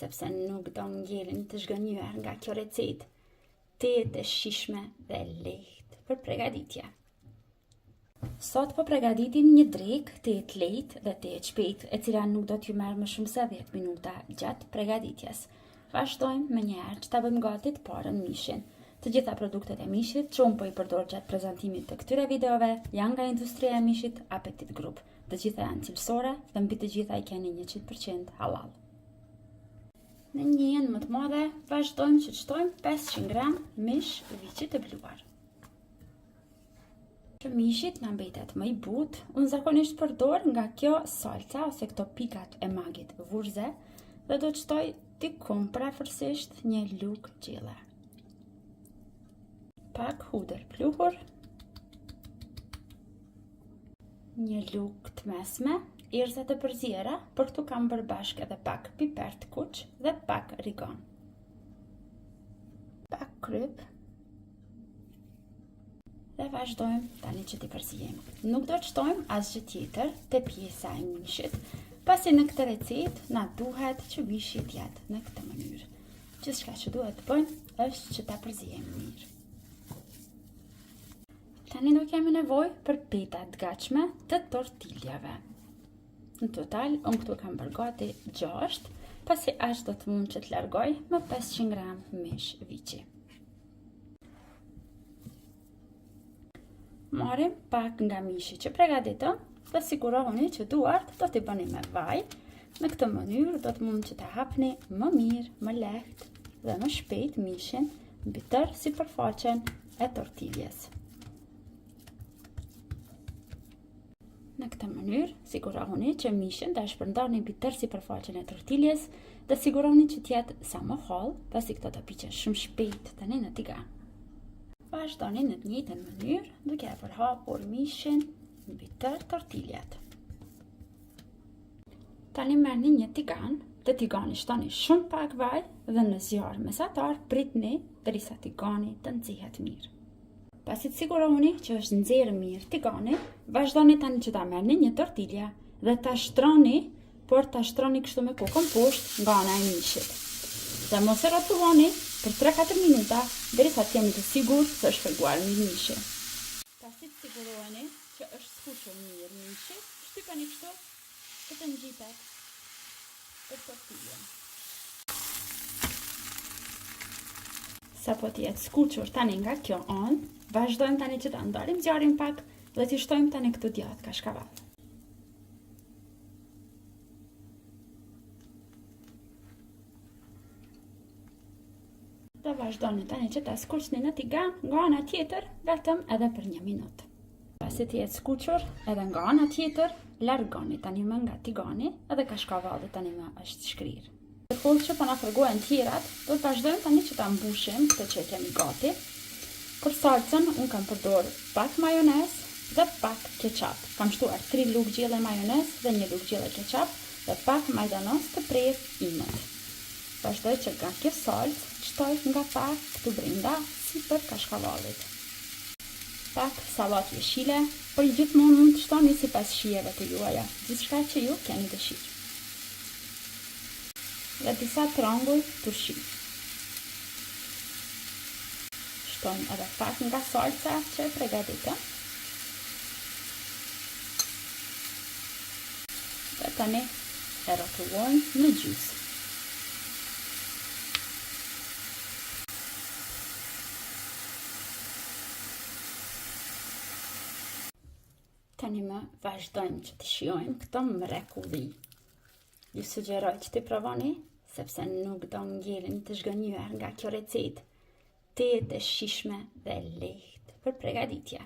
sepse nuk do ngjelin të zhgënjur nga kjo recetë. Tejet e shishme dhe lehtë për përgatitje. Sot po përgatitim një drekë teje të lehtë dhe teje të shpejtë, e cila nuk do t'ju merr më shumë se 10 minuta gjatë përgatitjes. Vazhdojmë me njëherë që ta bëjmë gati të parën mishin. Të gjitha produktet e mishit që unë po i përdor gjatë prezantimit të këtyre videove janë nga industria e mishit Appetit Group. Të gjitha janë cilësore dhe mbi të gjitha i keni 100% halal. Në njën më të madhe, vazhdojmë që të shtojmë 500 gram mish viçi të bluar. Që mishit në mbetet më i butë, unë zakonisht përdor nga kjo salca ose këto pikat e magit vurze dhe do të shtoj dikum prefersisht një lugë gjelle. Pak hudër pluhur, një lugë të mesme, erëza të përzjera, për këtu kam bërë bashkë edhe pak piper të kuq dhe pak rigon. Pak kryp. Dhe vazhdojmë tani që t'i përzijemi. Nuk do të shtojmë asgjë tjetër të pjesa e mishit, pasi në këtë recetë na duhet që mishi të jetë në këtë mënyrë. Gjithçka që duhet të bëjmë është që ta përzijemi mirë. Tani do kemi nevojë për peta të gatshme të tortiljave. Në total, unë këtu kam bërë gati 6, pasi aq do të mund që të largoj me 500 gram mish viçi. Marrim pak nga mishi që përgatitëm dhe sigurohuni që duart do t'i bëni me vaj. Në këtë mënyrë do të mund që ta hapni më mirë, më lehtë dhe më shpejt mishin mbi tërë sipërfaqen e tortiljes. Në këtë mënyrë, sigurohuni që mishin ta shpërndani mbi tërë sipërfaqen e tortiljes dhe sigurohuni që të jetë sa më hollë, pasi këto do piqen shumë shpejt tani në tigan. Vazhdoni në të njëjtën mënyrë, duke e përhapur mishin mbi tërë tortiljet. Tani merrni një tigan, te tigani shtoni shumë pak vaj dhe në zjarr mesatar pritni derisa tigani të nxihet mirë. Pasi të sigurohuni që është nxjerrë mirë tigani, vazhdoni tani që ta merrni një tortilje dhe ta shtroni, por ta shtroni kështu me kokën poshtë nga ana e mishit. Dhe mos e rrotulloni për 3-4 minuta derisa të jeni të sigurt se është treguar mishi. Pasi të siguroheni që është skuqur mirë mishi, shtypeni kështu që të ngjitet për tortiljen. Sa po të jetë skuqur tani nga kjo anë, vazhdojmë tani që ta ndalim zjarrin pak dhe t'i shtojmë tani këtu djathtë kashkavall. Dhe vazhdoni tani që ta skuqni në tigan nga ana tjetër vetëm edhe për 1 minutë. Pasi të jetë skuqur edhe nga ana tjetër, largoni tani më nga tigani edhe kashkavalli tani më është shkrirë. Ndërkohë që po na fërgohen tjerat, do të vazhdojmë tani që ta mbushim këtë që kemi gati. Për salcën, unë kam përdor pak majonez dhe pak ketchup. Kam shtuar 3 lugë gjelle majonez dhe 1 lugë gjelle ketchup dhe pak majdanoz të prerë imët. Vazhdoj që nga kjo salcë shtoj nga pak këtu brenda sipër kashkavallit. Pak sallatë jeshile, por gjithmonë mund të shtoni sipas shijeve të juaja, gjithçka që ju keni dëshirë. Dhe disa tranguj turshi. Shtojmë edhe pak nga salca që e përgatitëm. Dhe tani e rrotullojmë në gjysmë. Tani më vazhdojmë që të shijojmë këto mrekulli. Ju sugjeroj që t'i provoni, sepse nuk do ngjelin të zhgënjur nga kjo recetë. Tejet e shishme dhe lehtë për përgatitje.